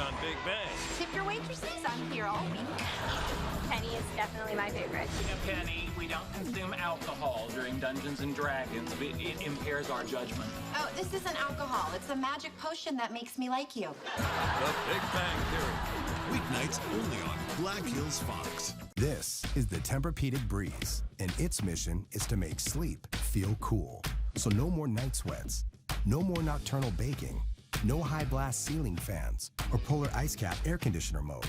on Big Bang. Tip your waitresses. I'm here all week. Penny is definitely my favorite. Penny, we don't consume alcohol during Dungeons and Dragons. It impairs our judgment. Oh, this isn't alcohol. It's a magic potion that makes me like you. The Big Bang Theory. Weeknights only on Black Hills Fox. This is the Tempur-Pedic Breeze, and its mission is to make sleep feel cool. So no more night sweats, no more nocturnal baking, no high blast ceiling fans, or polar ice cap air conditioner mode.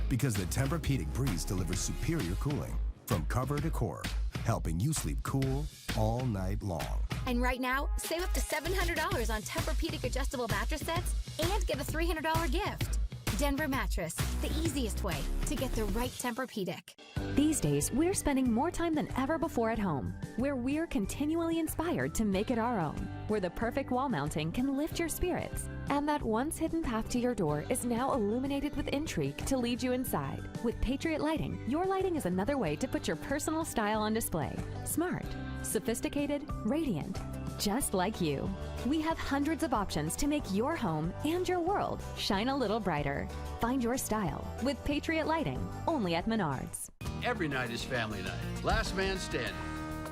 Because the Tempur-Pedic Breeze delivers superior cooling from cover to core, helping you sleep cool all night long. And right now, save up to $700 on Tempur-Pedic adjustable mattress sets and get a $300 gift. Denver Mattress, the easiest way to get the right Tempur-Pedic. These days, we're spending more time than ever before at home, where we're continually inspired to make it our own, where the perfect wall mounting can lift your spirits, and that once hidden path to your door is now illuminated with intrigue to lead you inside. With Patriot Lighting, your lighting is another way to put your personal style on display. Smart, sophisticated, radiant, just like you. We have hundreds of options to make your home and your world shine a little brighter. Find your style with Patriot Lighting, only at Menards. Every night is family night. Last man standing.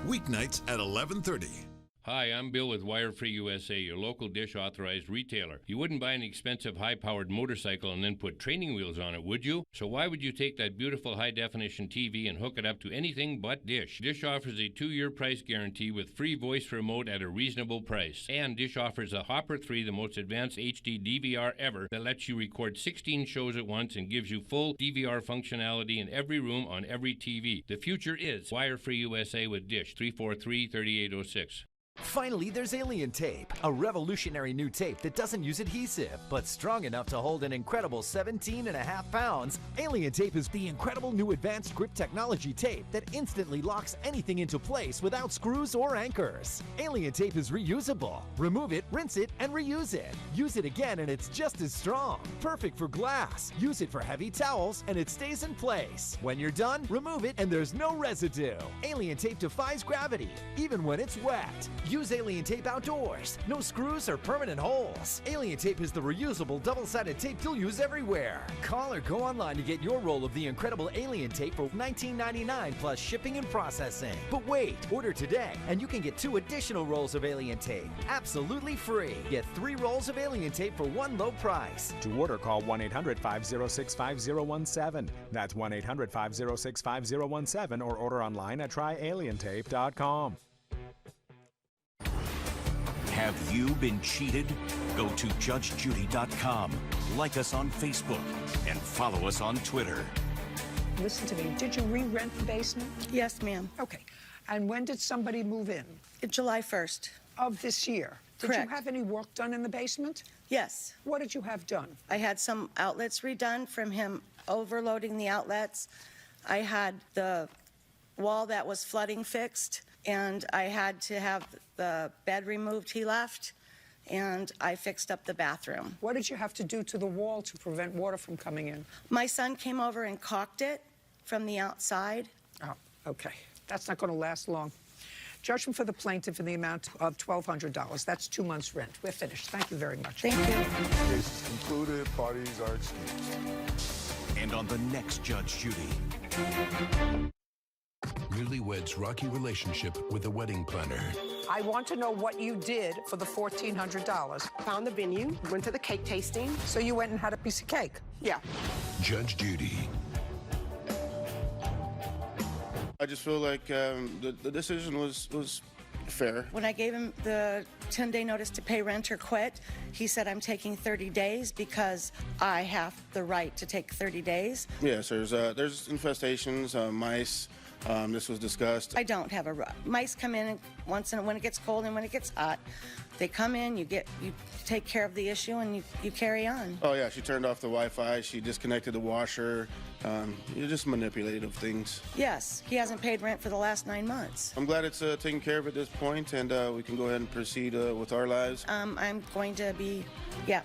Weeknights at 11:30. Hi, I'm Bill with Wire Free USA, your local dish authorized retailer. You wouldn't buy an expensive high-powered motorcycle and then put training wheels on it, would you? So why would you take that beautiful high-definition TV and hook it up to anything but Dish? Dish offers a 2-year price guarantee with free voice remote at a reasonable price. And Dish offers a Hopper 3, the most advanced HD DVR ever, that lets you record 16 shows at once and gives you full DVR functionality in every room on every TV. The future is Wire Free USA with Dish, 343-3806. Finally, there's Alien Tape, a revolutionary new tape that doesn't use adhesive, but strong enough to hold an incredible 17.5 pounds. Alien Tape is the incredible new advanced grip technology tape that instantly locks anything into place without screws or anchors. Alien Tape is reusable. Remove it, rinse it, and reuse it. Use it again and it's just as strong. Perfect for glass. Use it for heavy towels and it stays in place. When you're done, remove it and there's no residue. Alien Tape defies gravity, even when it's wet. Use Alien Tape outdoors. No screws or permanent holes. Alien Tape is the reusable double-sided tape you'll use everywhere. Call or go online to get your roll of the incredible Alien Tape for $19.99 plus shipping and processing. But wait, order today and you can get 2 additional rolls of Alien Tape absolutely free. Get 3 rolls of Alien Tape for one low price. To order, call 1-800-506-5017. That's 1-800-506-5017 or order online at tryalientape.com. Have you been cheated? Go to judgejudy.com, like us on Facebook, and follow us on Twitter. Listen to me. Did you re-rent the basement? Yes, ma'am. Okay. And when did somebody move in? July 1st. Of this year? Correct. Did you have any work done in the basement? Yes. What did you have done? I had some outlets redone from him overloading the outlets. I had the wall that was flooding fixed, and I had to have the bed removed he left, and I fixed up the bathroom. What did you have to do to the wall to prevent water from coming in? My son came over and caulked it from the outside. Oh, okay. That's not going to last long. Judgment for the plaintiff in the amount of $1,200. That's 2 months' rent. We're finished. Thank you very much. Thank you. Case is concluded. Parties are excused. And on the next Judge Judy. Newlyweds' rocky relationship with a wedding planner. I want to know what you did for the $1,400. Found the venue, went to the cake tasting. So you went and had a piece of cake? Yeah. Judge Judy. I just feel like the decision was fair. When I gave him the 10-day notice to pay rent or quit, he said, I'm taking 30 days because I have the right to take 30 days. Yes, there's infestations, mice. This was discussed. I don't have a mice come in once when it gets cold and when it gets hot. They come in, you take care of the issue, and you carry on. Oh yeah, she turned off the Wi-Fi. She disconnected the washer. You're just manipulative things. Yes, he hasn't paid rent for the last 9 months. I'm glad it's taken care of at this point, and we can go ahead and proceed with our lives. I'm going to be,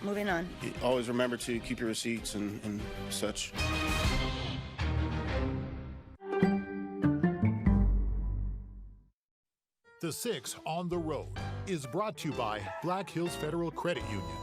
moving on. Always remember to keep your receipts and such. The 6 on the Road is brought to you by Black Hills Federal Credit Union.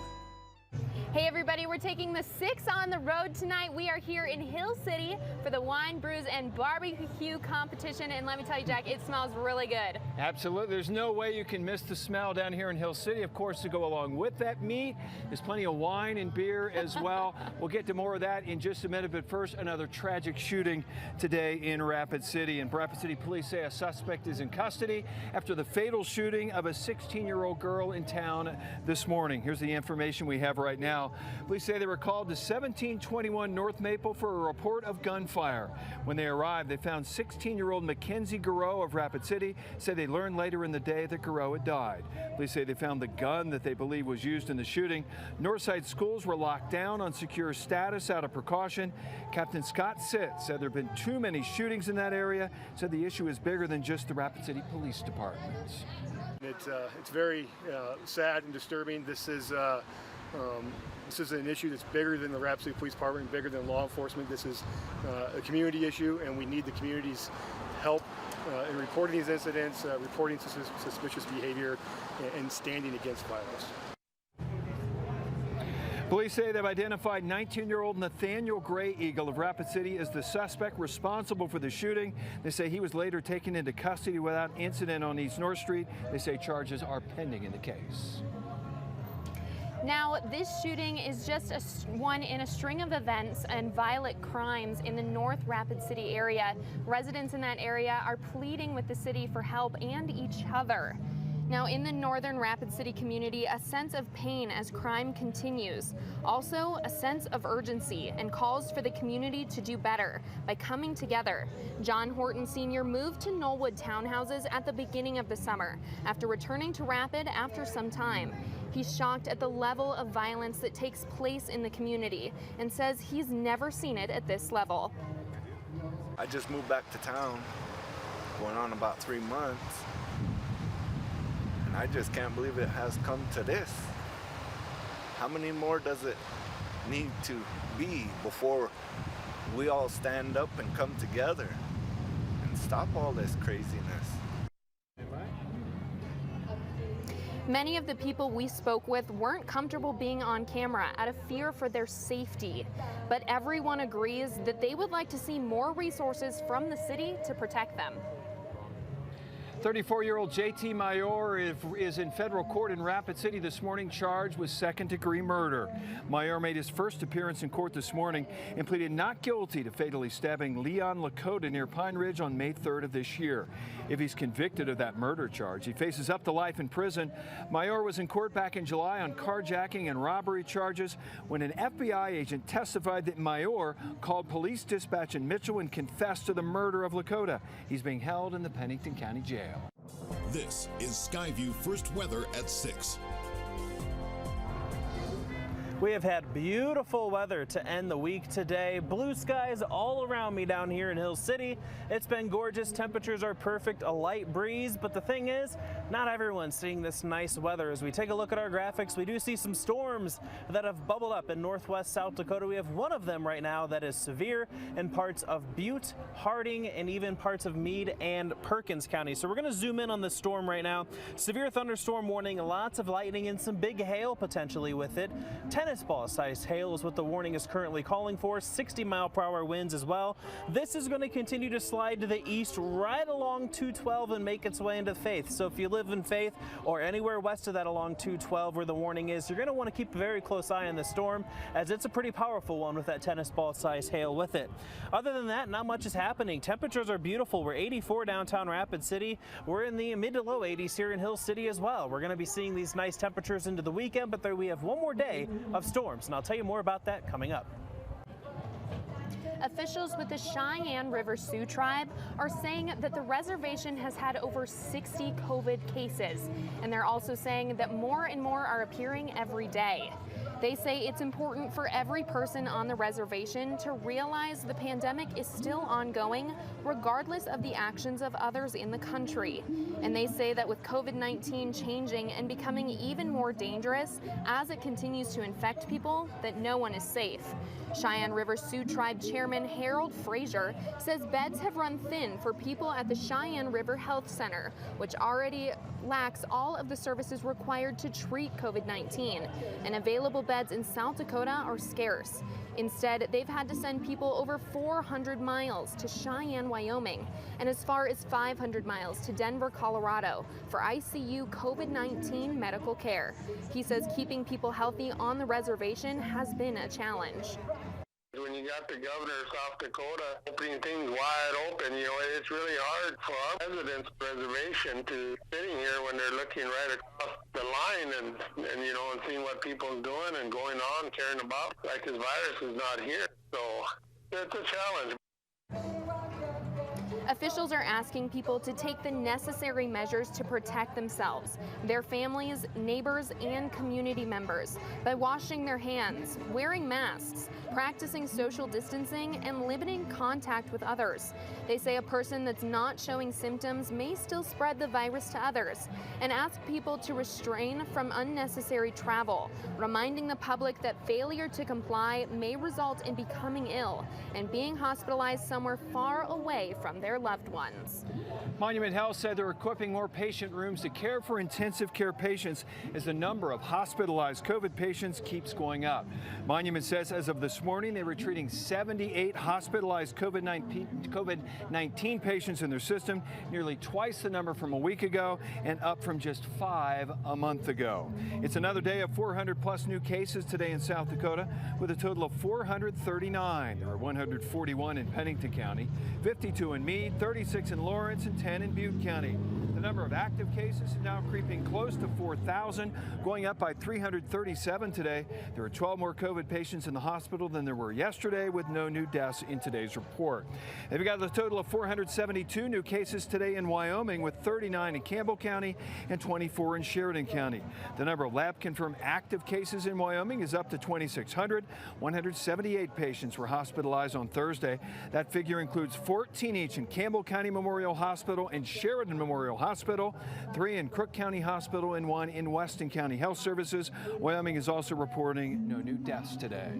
Hey everybody, we're taking the 6 on the road tonight. We are here in Hill City for the Wine, Brews, and Barbecue competition, and let me tell you, Jack, it smells really good. Absolutely. There's no way you can miss the smell down here in Hill City. Of course, to go along with that meat, there's plenty of wine and beer as well. We'll get to more of that in just a minute, but first, another tragic shooting today in Rapid City. And Rapid City police say a suspect is in custody after the fatal shooting of a 16-year-old girl in town this morning. Here's the information we have right now. Police say they were called to 1721 North Maple for a report of gunfire. When they arrived, they found 16-year-old Mackenzie Garreau of Rapid City. Said they learned later in the day that Garreau had died. Police say they found the gun that they believe was used in the shooting. Northside schools were locked down on secure status out of precaution. Captain Scott Sitt said there have been too many shootings in that area. Said the issue is bigger than just the Rapid City Police Department. It's very sad and disturbing. This is an issue that's bigger than the Rapid City Police Department, bigger than law enforcement. This is a community issue, and we need the community's help in reporting these incidents, reporting suspicious behavior, and standing against violence. Police say they've identified 19-year-old Nathaniel Gray Eagle of Rapid City as the suspect responsible for the shooting. They say he was later taken into custody without incident on East North Street. They say charges are pending in the case. Now, this shooting is just one in a string of events and violent crimes in the North Rapid City area. Residents in that area are pleading with the city for help and each other. Now, in the northern Rapid City community, a sense of pain as crime continues. Also, a sense of urgency and calls for the community to do better by coming together. John Horton Sr. moved to Knollwood townhouses at the beginning of the summer after returning to Rapid after some time. He's shocked at the level of violence that takes place in the community and says he's never seen it at this level. I just moved back to town, going on about 3 months. I just can't believe it has come to this. How many more does it need to be before we all stand up and come together and stop all this craziness? Many of the people we spoke with weren't comfortable being on camera out of fear for their safety, but everyone agrees that they would like to see more resources from the city to protect them. 34-year-old J.T. Mayor is in federal court in Rapid City this morning, charged with second-degree murder. Mayor made his first appearance in court this morning and pleaded not guilty to fatally stabbing Leon Lakota near Pine Ridge on May 3rd of this year. If he's convicted of that murder charge, he faces up to life in prison. Mayor was in court back in July on carjacking and robbery charges when an FBI agent testified that Mayor called police dispatch in Mitchell and confessed to the murder of Lakota. He's being held in the Pennington County Jail. This is Skyview First Weather at 6. We have had beautiful weather to end the week today. Blue skies all around me down here in Hill City. It's been gorgeous. Temperatures are perfect, a light breeze. But the thing is, not everyone's seeing this nice weather. As we take a look at our graphics, we do see some storms that have bubbled up in northwest South Dakota. We have one of them right now that is severe in parts of Butte, Harding, and even parts of Meade and Perkins County. So we're going to zoom in on this storm right now. Severe thunderstorm warning, lots of lightning and some big hail potentially with it. Tennis ball sized hail is what the warning is currently calling for. 60-mile-per-hour winds as well. This is going to continue to slide to the east right along 212 and make its way into Faith. So if you live in Faith or anywhere west of that along 212 where the warning is, you're going to want to keep a very close eye on the storm, as it's a pretty powerful one with that tennis ball sized hail with it. Other than that, not much is happening. Temperatures are beautiful. We're 84 downtown Rapid City. We're in the mid to low 80s here in Hill City as well. We're going to be seeing these nice temperatures into the weekend, but there we have one more day of storms, and I'll tell you more about that coming up. Officials with the Cheyenne River Sioux tribe are saying that the reservation has had over 60 COVID cases, and they're also saying that more and more are appearing every day. They say it's important for every person on the reservation to realize the pandemic is still ongoing, regardless of the actions of others in the country. And they say that with COVID-19 changing and becoming even more dangerous as it continues to infect people, that no one is safe. Cheyenne River Sioux Tribe Chairman Harold Frazier says beds have run thin for people at the Cheyenne River Health Center, which already lacks all of the services required to treat COVID-19. And available beds in South Dakota are scarce. Instead, they've had to send people over 400 miles to Cheyenne, Wyoming, and as far as 500 miles to Denver, Colorado for ICU COVID-19 medical care. He says keeping people healthy on the reservation has been a challenge. When you got the governor of South Dakota opening things wide open, it's really hard for our residents reservation to sitting here when they're looking right across the line and seeing what people are doing and going on, caring about, like this virus is not here. So it's a challenge. Officials are asking people to take the necessary measures to protect themselves, their families, neighbors, and community members by washing their hands, wearing masks, practicing social distancing, and limiting contact with others. They say a person that's not showing symptoms may still spread the virus to others, and ask people to restrain from unnecessary travel, reminding the public that failure to comply may result in becoming ill and being hospitalized somewhere far away from their loved ones. Monument Health said they're equipping more patient rooms to care for intensive care patients as the number of hospitalized COVID patients keeps going up. Monument says as of this morning, they were treating 78 hospitalized COVID-19 patients in their system, nearly twice the number from a week ago and up from just 5 a month ago. It's another day of 400 plus new cases today in South Dakota with a total of 439. There are 141 in Pennington County, 52 in Meade, 36 in Lawrence, and 10 in Butte County. The number of active cases is now creeping close to 4,000, going up by 337 today. There are 12 more COVID patients in the hospital than there were yesterday, with no new deaths in today's report. They've got a total of 472 new cases today in Wyoming, with 39 in Campbell County and 24 in Sheridan County. The number of lab-confirmed active cases in Wyoming is up to 2,600. 178 patients were hospitalized on Thursday. That figure includes 14 each in Campbell County Memorial Hospital and Sheridan Memorial Hospital, 3 in Crook County Hospital, and 1 in Weston County Health Services. Wyoming is also reporting no new deaths today.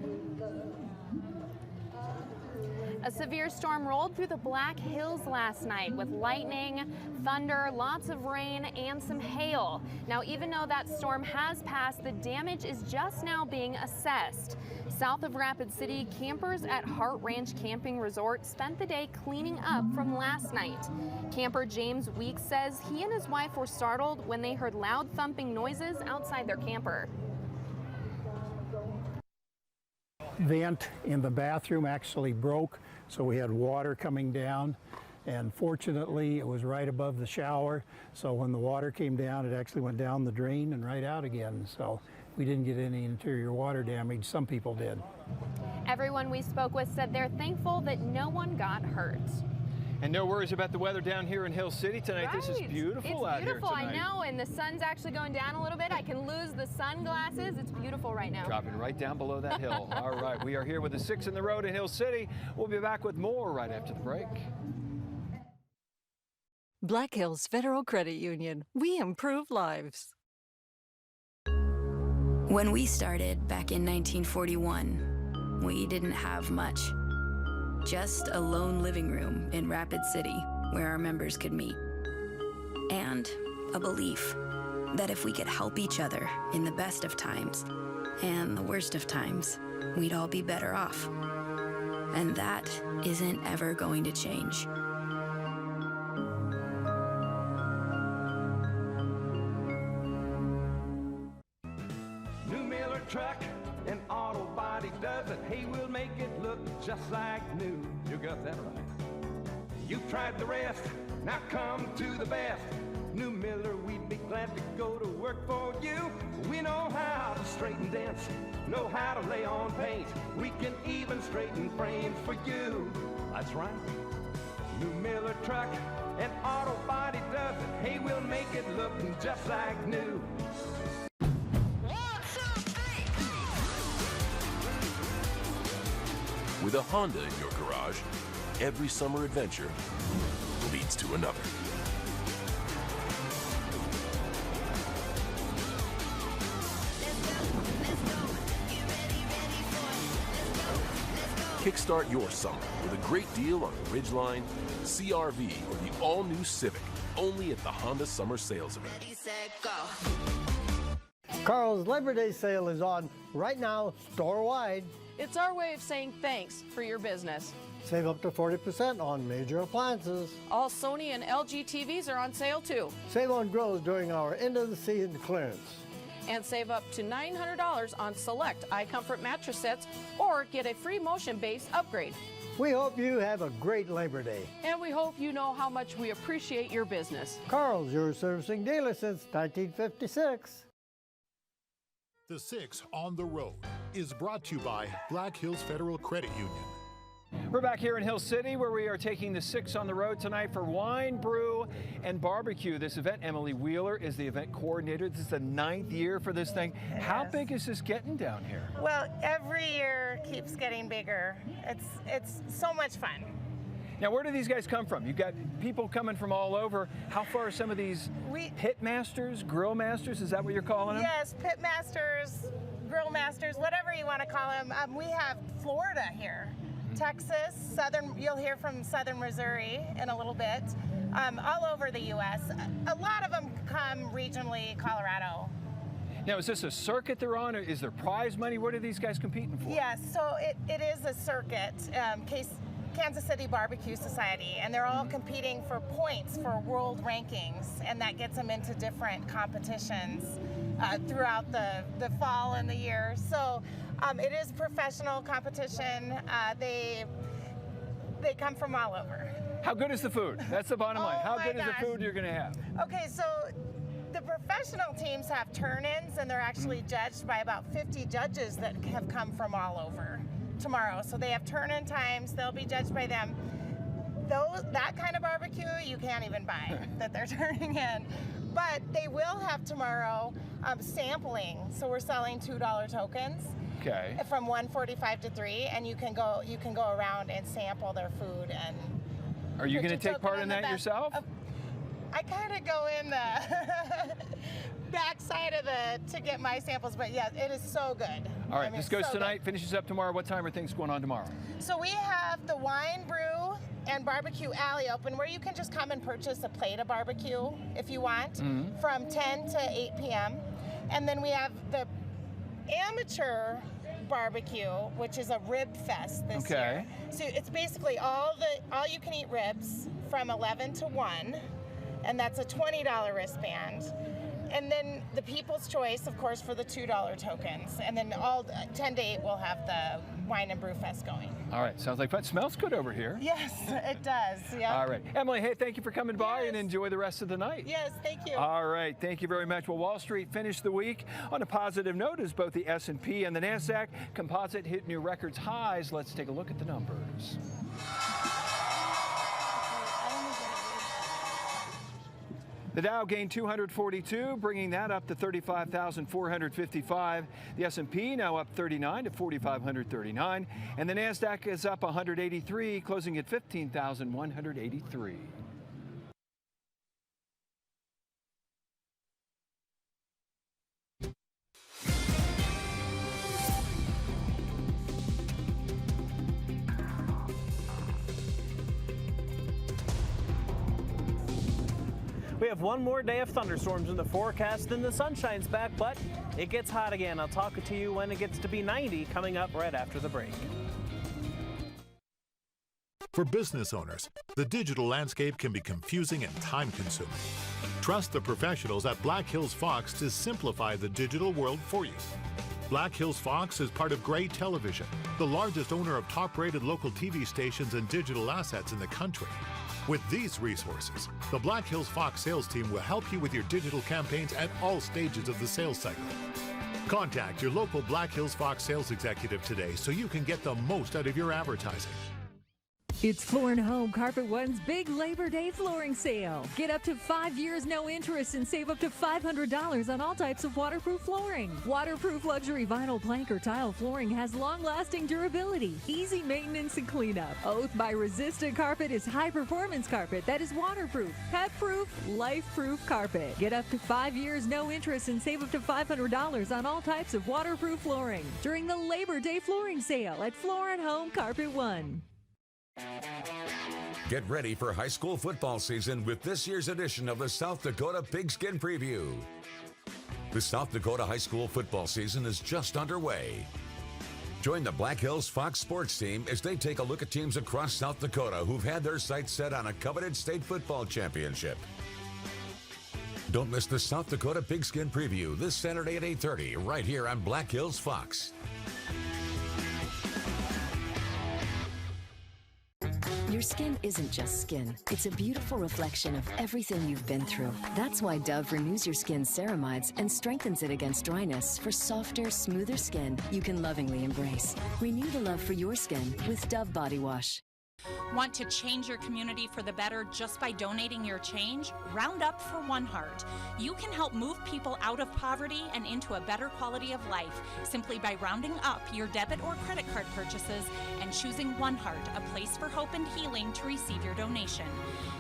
A severe storm rolled through the Black Hills last night with lightning, thunder, lots of rain, and some hail. Now, even though that storm has passed, the damage is just now being assessed. South of Rapid City, campers at Hart Ranch Camping Resort spent the day cleaning up from last night. Camper James Weeks says he and his wife were startled when they heard loud thumping noises outside their camper. Vent in the bathroom actually broke, so we had water coming down, and fortunately it was right above the shower, so when the water came down it actually went down the drain and right out again, so we didn't get any interior water damage. Some people did. Everyone we spoke with said they're thankful that no one got hurt. And no worries about the weather down here in Hill City tonight. Right. This is beautiful out here tonight. It's beautiful, I know, and the sun's actually going down a little bit. I can lose the sunglasses. It's beautiful right now. Dropping right down below that hill. All right, we are here with the 6 in the road in Hill City. We'll be back with more right after the break. Black Hills Federal Credit Union. We improve lives. When we started back in 1941, we didn't have much. Just a lone living room in Rapid City where our members could meet. And a belief that if we could help each other in the best of times and the worst of times, we'd all be better off. And that isn't ever going to change. New Miller truck and auto body does it. Hey, we'll make it look just like new. You got that right. You've tried the rest, now come to the best. New Miller, we'd be glad to go to work for you. We know how to straighten dents, know how to lay on paint. We can even straighten frames for you. That's right. New Miller truck and auto body does it. Hey, we'll make it look just like new. With a Honda in your garage, every summer adventure leads to another. Kickstart your summer with a great deal on the Ridgeline, CR-V, or the all-new Civic, only at the Honda Summer Sales Event. Carl's Labor Day sale is on right now, store-wide. It's our way of saying thanks for your business. Save up to 40% on major appliances. All Sony and LG TVs are on sale too. Save on grills during our end-of-the-season clearance. And save up to $900 on select iComfort mattress sets or get a free motion base upgrade. We hope you have a great Labor Day. And we hope you know how much we appreciate your business. Carl's, your servicing dealer since 1956. The 6 on the Road is brought to you by Black Hills Federal Credit Union. We're back here in Hill City where we are taking the 6 on the road tonight for wine, brew, and barbecue. This event, Emily Wheeler is the event coordinator. This is the 9th year for this thing. How big is this getting down here? Well, every year keeps getting bigger. It's so much fun. Now, where do these guys come from? You've got people coming from all over. How far are some of these pit masters, grill masters? Is that what you're calling them? Yes, pit masters, grill masters, whatever you want to call them. We have Florida here. Texas, southern, you'll hear from southern Missouri in a little bit, all over the U.S. A lot of them come regionally, Colorado. Now, is this a circuit they're on, or is there prize money? What are these guys competing for? Yes, so it is a circuit, Kansas City Barbecue Society, and they're all competing for points for world rankings, and that gets them into different competitions throughout the fall and the year. So it is professional competition. They come from all over. How good is the food? That's the bottom line. How good is the food you're going to have? Okay, so the professional teams have turn-ins, and they're actually judged by about 50 judges that have come from all over tomorrow. So they have turn-in times. They'll be judged by them. That kind of barbecue you can't even buy that they're turning in. But they will have tomorrow sampling. So we're selling $2 tokens. Okay. From 1:45 to 3, and you can go around and sample their food. And are you going to take part in that yourself? I kind of go in the backside of to get my samples, but yeah, it is so good. All right, this goes tonight, finishes up tomorrow. What time are things going on tomorrow? So we have the wine, brew, and barbecue alley open, where you can just come and purchase a plate of barbecue if you want, from 10 to 8 p.m. And then we have the amateur barbecue, which is a rib fest this year. So it's basically all you can eat ribs from 11 to 1, and that's a $20 wristband. And then the People's Choice, of course, for the $2 tokens. And then all 10 to 8 we'll have the Wine and Brew Fest going. All right, sounds like fun. Smells good over here. Yes, it does. Yeah. All right, Emily, hey, thank you for coming by and enjoy the rest of the night. Yes, thank you. All right, thank you very much. Well, Wall Street finished the week on a positive note as both the S&P and the NASDAQ composite hit new records highs. Let's take a look at the numbers. The Dow gained 242, bringing that up to 35,455. The S&P now up 39 to 4,539. And the NASDAQ is up 183, closing at 15,183. We have one more day of thunderstorms in the forecast, then the sun shines back, but it gets hot again. I'll talk to you when it gets to be 90 coming up right after the break. For business owners, the digital landscape can be confusing and time-consuming. Trust the professionals at Black Hills Fox to simplify the digital world for you. Black Hills Fox is part of Gray Television, the largest owner of top-rated local TV stations and digital assets in the country. With these resources, the Black Hills Fox sales team will help you with your digital campaigns at all stages of the sales cycle. Contact your local Black Hills Fox sales executive today so you can get the most out of your advertising. It's Floor & Home Carpet One's big Labor Day flooring sale. Get up to 5 years no interest and save up to $500 on all types of waterproof flooring. Waterproof luxury vinyl plank or tile flooring has long-lasting durability, easy maintenance and cleanup. Oath by Resistant Carpet is high-performance carpet that is waterproof, pet-proof, life-proof carpet. Get up to 5 years no interest and save up to $500 on all types of waterproof flooring during the Labor Day flooring sale at Floor & Home Carpet One. Get ready for high school football season with this year's edition of the South Dakota Pigskin Preview. The South Dakota high school football season is just underway. Join the Black Hills Fox sports team as they take a look at teams across South Dakota who've had their sights set on a coveted state football championship. Don't miss the South Dakota Pigskin Preview this Saturday at 8:30 right here on Black Hills Fox. Your skin isn't just skin. It's a beautiful reflection of everything you've been through. That's why Dove renews your skin's ceramides and strengthens it against dryness for softer, smoother skin you can lovingly embrace. Renew the love for your skin with Dove Body Wash. Want to change your community for the better just by donating your change? Round Up for One Heart. You can help move people out of poverty and into a better quality of life simply by rounding up your debit or credit card purchases and choosing One Heart, a place for hope and healing, to receive your donation.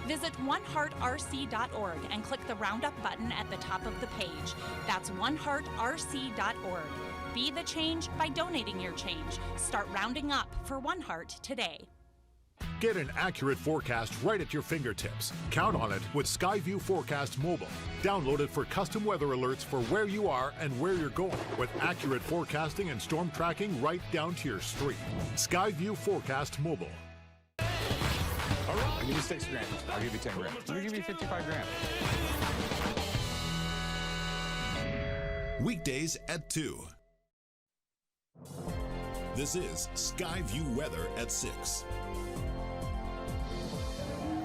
Visit oneheartrc.org and click the Roundup button at the top of the page. That's oneheartrc.org. Be the change by donating your change. Start rounding up for One Heart today. Get an accurate forecast right at your fingertips. Count on it with Skyview Forecast Mobile. Download it for custom weather alerts for where you are and where you're going, with accurate forecasting and storm tracking right down to your street. Skyview Forecast Mobile. I'll give you 6 grand. I'll give you 10 grand. Let me give you 55 grand. Weekdays at 2. This is Skyview Weather at 6.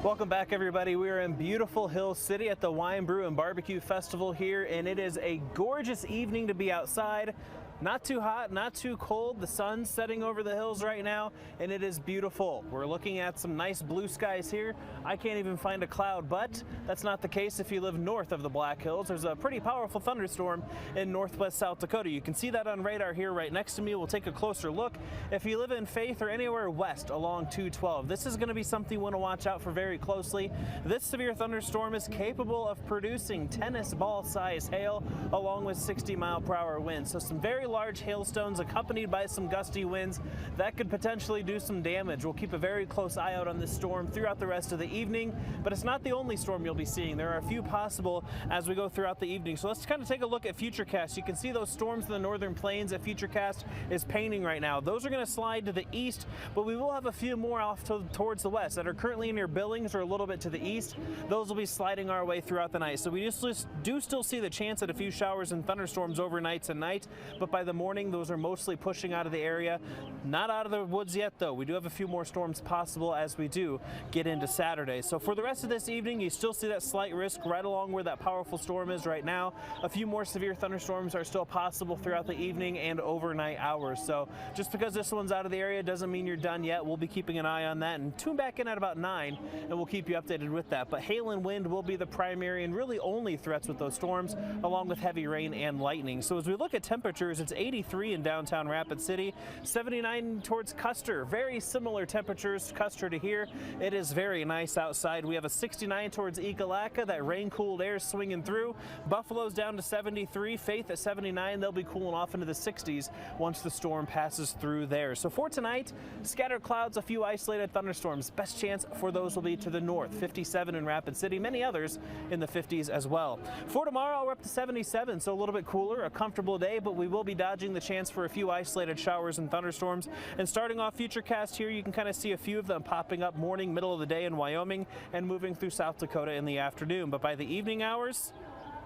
Welcome back, everybody. We are in beautiful Hill City at the Wine, Brew, and Barbecue Festival here, and it is a gorgeous evening to be outside. Not too hot, not too cold. The sun's setting over the hills right now, and it is beautiful. We're looking at some nice blue skies here. I can't even find a cloud, but that's not the case if you live north of the Black Hills. There's a pretty powerful thunderstorm in northwest South Dakota. You can see that on radar here right next to me. We'll take a closer look. If you live in Faith or anywhere west along 212, this is going to be something you want to watch out for very closely. This severe thunderstorm is capable of producing tennis ball size hail along with 60-mile-per-hour winds. So some very large hailstones accompanied by some gusty winds that could potentially do some damage. We'll keep a very close eye out on this storm throughout the rest of the evening, but it's not the only storm you'll be seeing. There are a few possible as we go throughout the evening. So let's kind of take a look at Futurecast. You can see those storms in the northern plains that Futurecast is painting right now. Those are going to slide to the east, but we will have a few more off towards the west that are currently near Billings or a little bit to the east. Those will be sliding our way throughout the night. So we just do still see the chance at a few showers and thunderstorms overnight tonight, but by the morning, those are mostly pushing out of the area. Not out of the woods yet, though. We do have a few more storms possible as we do get into Saturday. So for the rest of this evening, you still see that slight risk right along where that powerful storm is right now. A few more severe thunderstorms are still possible throughout the evening and overnight hours. So just because this one's out of the area doesn't mean you're done yet. We'll be keeping an eye on that and tune back in at about 9, and we'll keep you updated with that. But hail and wind will be the primary and really only threats with those storms, along with heavy rain and lightning. So as we look at temperatures, it's 83 in downtown Rapid City, 79 towards Custer. Very similar temperatures, Custer to here. It is very nice outside. We have a 69 towards Ekalaka. That rain-cooled air swinging through. Buffalo's down to 73. Faith at 79. They'll be cooling off into the 60s once the storm passes through there. So for tonight, scattered clouds, a few isolated thunderstorms. Best chance for those will be to the north. 57 in Rapid City. Many others in the 50s as well. For tomorrow, we're up to 77, so a little bit cooler, a comfortable day, but we will be dodging the chance for a few isolated showers and thunderstorms. And starting off Futurecast here, you can kind of see a few of them popping up morning, middle of the day in Wyoming and moving through South Dakota in the afternoon. But by the evening hours,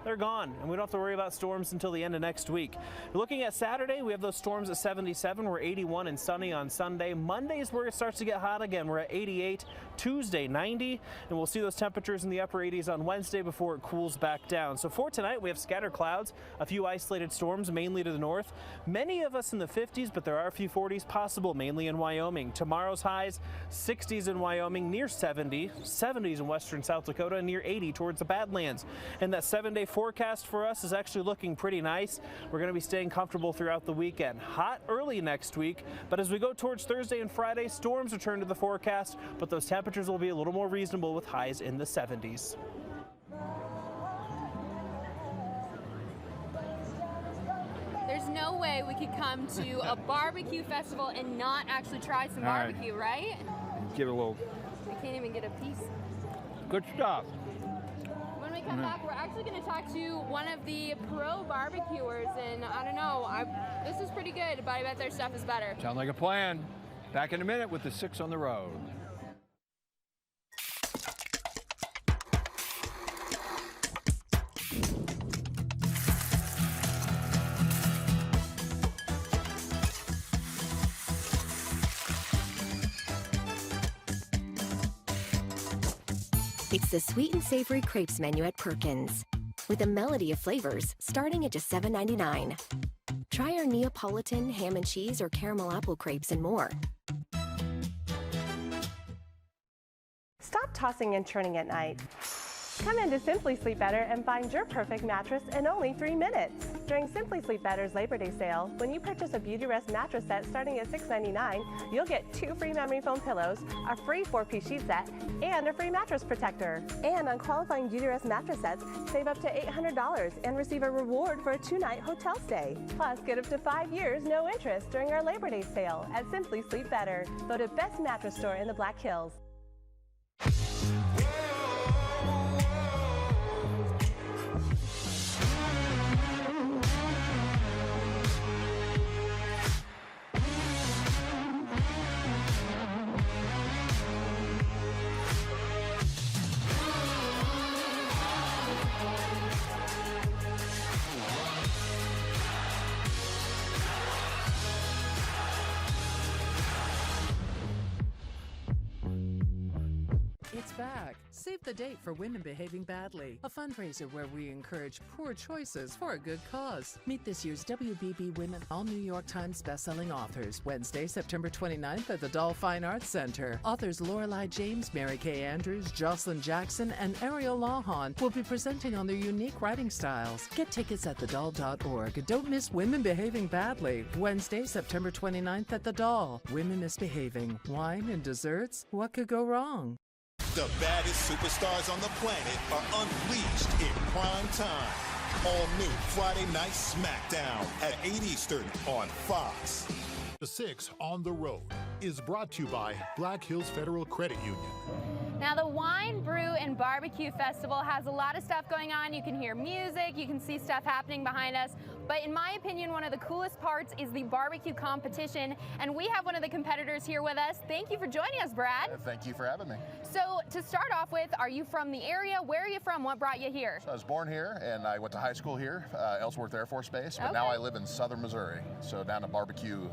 they're gone, and we don't have to worry about storms until the end of next week. Looking at Saturday, we have those storms at 77. We're 81 and sunny on Sunday. Monday's where it starts to get hot again. We're at 88. Tuesday, 90, and we'll see those temperatures in the upper 80s on Wednesday before it cools back down. So for tonight, we have scattered clouds, a few isolated storms, mainly to the north. Many of us in the 50s, but there are a few 40s possible, mainly in Wyoming. Tomorrow's highs, 60s in Wyoming, near 70, 70s in western South Dakota, and near 80 towards the Badlands. And that 7-day forecast for us is actually looking pretty nice. We're going to be staying comfortable throughout the weekend. Hot early next week, but as we go towards Thursday and Friday, storms return to the forecast, but those temperatures will be a little more reasonable with highs in the 70s. There's no way we could come to a barbecue festival and not actually try some All right. barbecue, right? Give it a little. I can't even get a piece. Good stuff. I'm when we come back, we're actually going to talk to one of the pro barbecuers, and I don't know, this is pretty good, but I bet their stuff is better. Sounds like a plan. Back in a minute with the 6 on the road. It's the sweet and savory crepes menu at Perkins, with a melody of flavors starting at just $7.99. Try our Neapolitan, ham and cheese, or caramel apple crepes and more. Stop tossing and turning at night. Come into Simply Sleep Better and find your perfect mattress in only 3 minutes. During Simply Sleep Better's Labor Day sale, when you purchase a Beautyrest mattress set starting at $6.99, you'll get 2 free memory foam pillows, a free 4-piece sheet set, and a free mattress protector. And on qualifying Beautyrest mattress sets, save up to $800 and receive a reward for a 2-night hotel stay. Plus, get up to 5 years no interest during our Labor Day sale at Simply Sleep Better, voted best mattress store in the Black Hills. It's back. Save the date for Women Behaving Badly, a fundraiser where we encourage poor choices for a good cause. Meet this year's WBB Women, all New York Times bestselling authors. Wednesday, September 29th at the Dahl Fine Arts Center. Authors Lorelei James, Mary Kay Andrews, Jocelyn Jackson, and Ariel Lawhon will be presenting on their unique writing styles. Get tickets at thedahl.org. Don't miss Women Behaving Badly. Wednesday, September 29th at the Dahl. Women Misbehaving. Wine and desserts? What could go wrong? The baddest superstars on the planet are unleashed in prime time. All new Friday Night SmackDown at 8 Eastern on Fox. The 6 on the road is brought to you by Black Hills Federal Credit Union. Now, the Wine, Brew, and Barbecue Festival has a lot of stuff going on. You can hear music, you can see stuff happening behind us. But in my opinion, one of the coolest parts is the barbecue competition. And we have one of the competitors here with us. Thank you for joining us, Brad. Thank you for having me. So to start off with, are you from the area? Where are you from? What brought you here? So I was born here and I went to high school here, Ellsworth Air Force Base, but now I live in southern Missouri. So down in barbecue,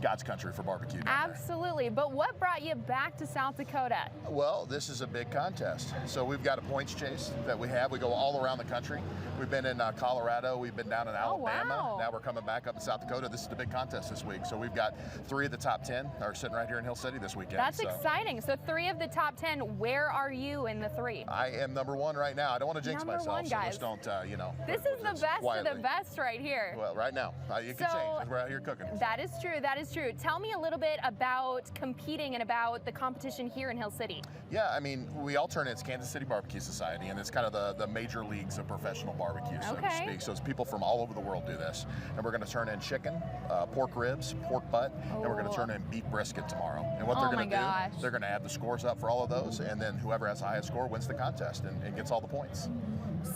God's country for barbecue. Absolutely. But what brought you back to South Dakota? Well, this is a big contest. So we've got a points chase that we have. We go all around the country. We've been in Colorado. We've been down in Alabama. Wow. Now we're coming back up in South Dakota. This is the big contest this week. So we've got 3 of the top 10 are sitting right here in Hill City this weekend. That's exciting. So 3 of the top 10. Where are you in the 3? I am number 1 right now. I don't want to jinx myself, one, so guys. just don't, you know. This is the best quietly. of the best right here. Well, right now. It can change because we're out here cooking. That is true. That is true. Tell me a little bit about competing and about the competition here in Hill City. Yeah, I mean, we all turn it's Kansas City Barbecue Society, and it's kind of the major leagues of professional barbecue, so to speak. So it's people from all over the world do this. And we're going to turn in chicken, pork ribs, pork butt, and we're going to turn in beef brisket tomorrow. And what they're going to do, they're going to add the scores up for all of those, and then whoever has the highest score wins the contest and gets all the points.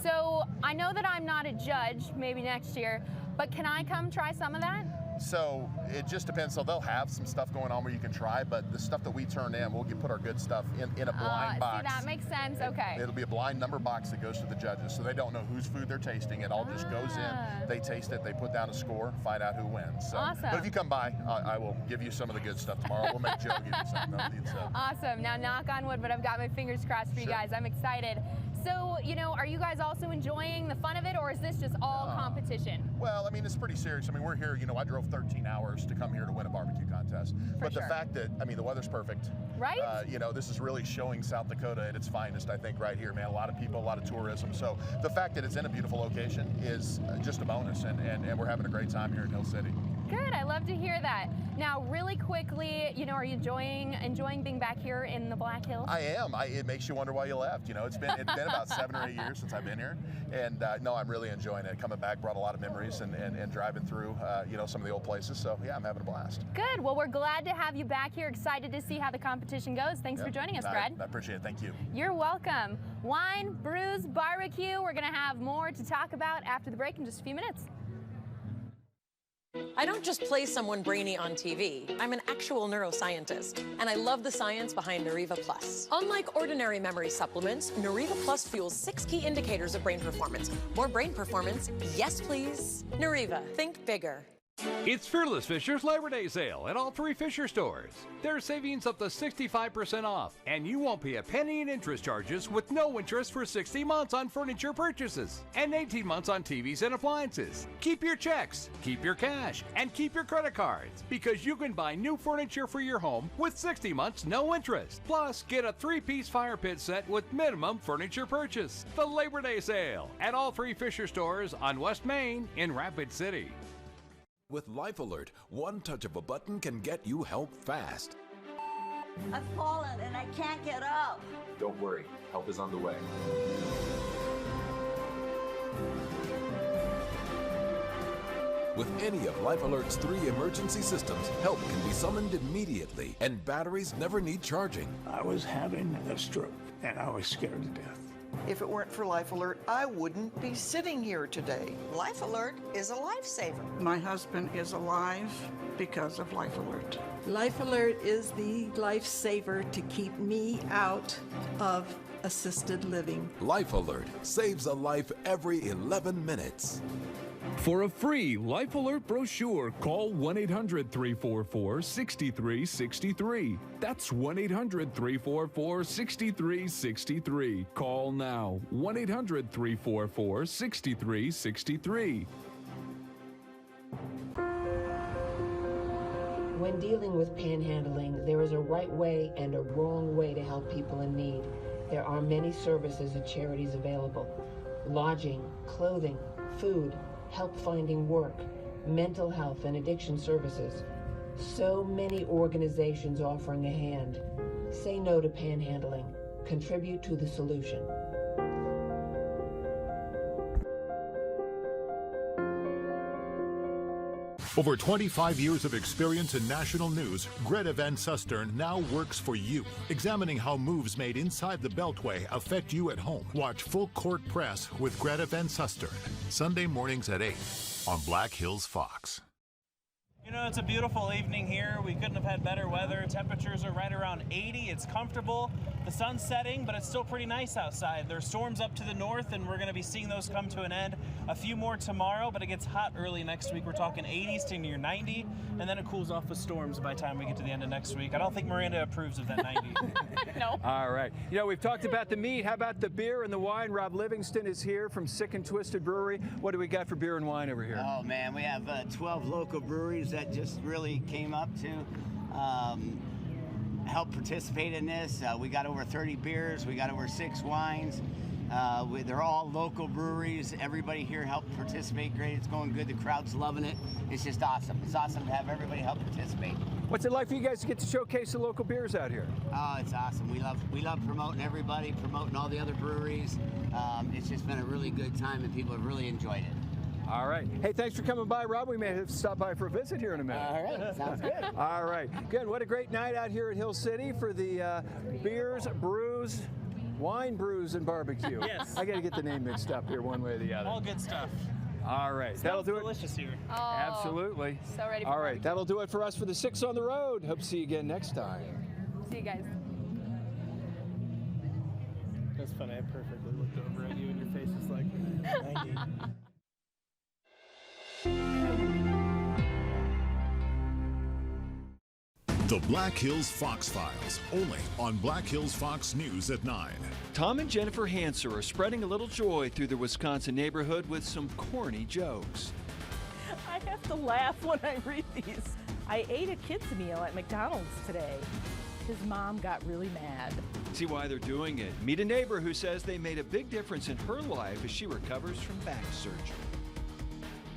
So I know that I'm not a judge, maybe next year, but can I come try some of that? So it just depends. So they'll have some stuff going on where you can try, but the stuff that we turn in, we'll put our good stuff in a blind box. See, that makes sense. Okay. It'll be a blind number box that goes to the judges, so they don't know whose food they're tasting. It all just goes in. They taste it. They put down a score, find out who wins. So, awesome. But if you come by, I will give you some of the good stuff tomorrow. We'll make Joe give you some. Awesome. Now, knock on wood, but I've got my fingers crossed for you guys. I'm excited. So, you know, are you guys also enjoying the fun of it, or is this just all competition? Well, I mean, it's pretty serious. I mean, we're here, you know, I drove 13 hours to come here to win a barbecue contest. But the fact that, I mean, the weather's perfect. Right? You know, this is really showing South Dakota at its finest, I think, right here, man. A lot of people, a lot of tourism. So the fact that it's in a beautiful location is just a bonus, and we're having a great time here in Hill City. Good. I love to hear that. Now, really quickly, you know, are you enjoying being back here in the Black Hills? I am. It makes you wonder why you left. You know, it's been about 7 or 8 years since I've been here, and no, I'm really enjoying it. Coming back brought a lot of memories, and driving through, you know, some of the old places. So yeah, I'm having a blast. Good. Well, we're glad to have you back here. Excited to see how the competition goes. Thanks for joining us, Brad. I appreciate it. Thank you. You're welcome. Wine, brews, barbecue. We're going to have more to talk about after the break in just a few minutes. I don't just play someone brainy on TV. I'm an actual neuroscientist, and I love the science behind Nariva Plus. Unlike ordinary memory supplements, Nariva Plus fuels 6 key indicators of brain performance. More brain performance, yes please. Nariva, think bigger. It's Fearless Fisher's Labor Day sale at all 3 Fisher stores. There's savings up to 65% off, and you won't pay a penny in interest charges with no interest for 60 months on furniture purchases and 18 months on TVs and appliances. Keep your checks, keep your cash, and keep your credit cards, because you can buy new furniture for your home with 60 months no interest. Plus, get a 3-piece fire pit set with minimum furniture purchase. The Labor Day sale at all 3 Fisher stores on West Main in Rapid City. With Life Alert, one touch of a button can get you help fast. I've fallen and I can't get up. Don't worry, help is on the way. With any of Life Alert's 3 emergency systems, help can be summoned immediately, and batteries never need charging. I was having a stroke, and I was scared to death. If it weren't for Life Alert, I wouldn't be sitting here today. Life Alert is a lifesaver. My husband is alive because of Life Alert. Life Alert is the lifesaver to keep me out of assisted living. Life Alert saves a life every 11 minutes. For a free Life Alert brochure, call 1-800-344-6363. That's 1-800-344-6363. Call now. 1-800-344-6363. When dealing with panhandling, there is a right way and a wrong way to help people in need. There are many services and charities available: lodging, clothing, food, help finding work, mental health and addiction services. So many organizations offering a hand. Say no to panhandling. Contribute to the solution. Over 25 years of experience in national news, Greta Van Susteren now works for you, examining how moves made inside the Beltway affect you at home. Watch Full Court Press with Greta Van Susteren, Sunday mornings at 8 on Black Hills Fox. You know, it's a beautiful evening here. We couldn't have had better weather. Temperatures are right around 80. It's comfortable. The sun's setting, but it's still pretty nice outside. There's storms up to the north, and we're going to be seeing those come to an end. A few more tomorrow, but it gets hot early next week. We're talking 80s to near 90, and then it cools off with storms by the time we get to the end of next week. I don't think Miranda approves of that 90. No. All right. You know, we've talked about the meat. How about the beer and the wine? Rob Livingston is here from Sick and Twisted Brewery. What do we got for beer and wine over here? Oh, man, we have 12 local breweries that just really came up to help participate in this. We got over 30 beers. We got over 6 wines. They're all local breweries. Everybody here helped participate. Great. It's going good. The crowd's loving it. It's just awesome. It's awesome to have everybody help participate. What's it like for you guys to get to showcase the local beers out here? Oh, it's awesome. We love promoting everybody, promoting all the other breweries. It's just been a really good time, and people have really enjoyed it. All right. Hey, thanks for coming by, Rob. We may have to stop by for a visit here in a minute. All right. Sounds good. All right. Good. What a great night out here at Hill City for the beers, brews, wine, brews, and barbecue. Yes. I got to get the name mixed up here one way or the other. All good stuff. All right. That'll do it. Delicious here. Oh, Absolutely. So ready for All right. barbecue. That'll do it for us for the 6 on the road. Hope to see you again next time. See you guys. That's funny. I perfectly looked over at you, and your face is like 90. The Black Hills Fox Files, only on Black Hills Fox News at 9. Tom and Jennifer Hanser are spreading a little joy through the Wisconsin neighborhood with some corny jokes. I have to laugh when I read these. I ate a kid's meal at McDonald's today. His mom got really mad. See why they're doing it. Meet a neighbor who says they made a big difference in her life as she recovers from back surgery.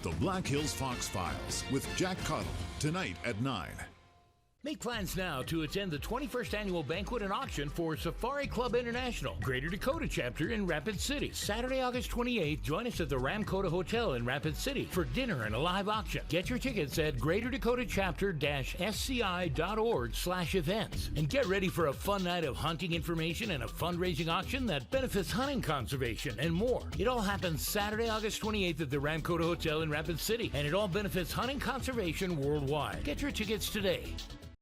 The Black Hills Fox Files with Jack Caudill, tonight at 9. Make plans now to attend the 21st Annual Banquet and Auction for Safari Club International, Greater Dakota Chapter in Rapid City. Saturday, August 28th, join us at the Ramkota Hotel in Rapid City for dinner and a live auction. Get your tickets at greaterdakotachapter-sci.org/events. And get ready for a fun night of hunting information and a fundraising auction that benefits hunting conservation and more. It all happens Saturday, August 28th at the Ramkota Hotel in Rapid City, and it all benefits hunting conservation worldwide. Get your tickets today.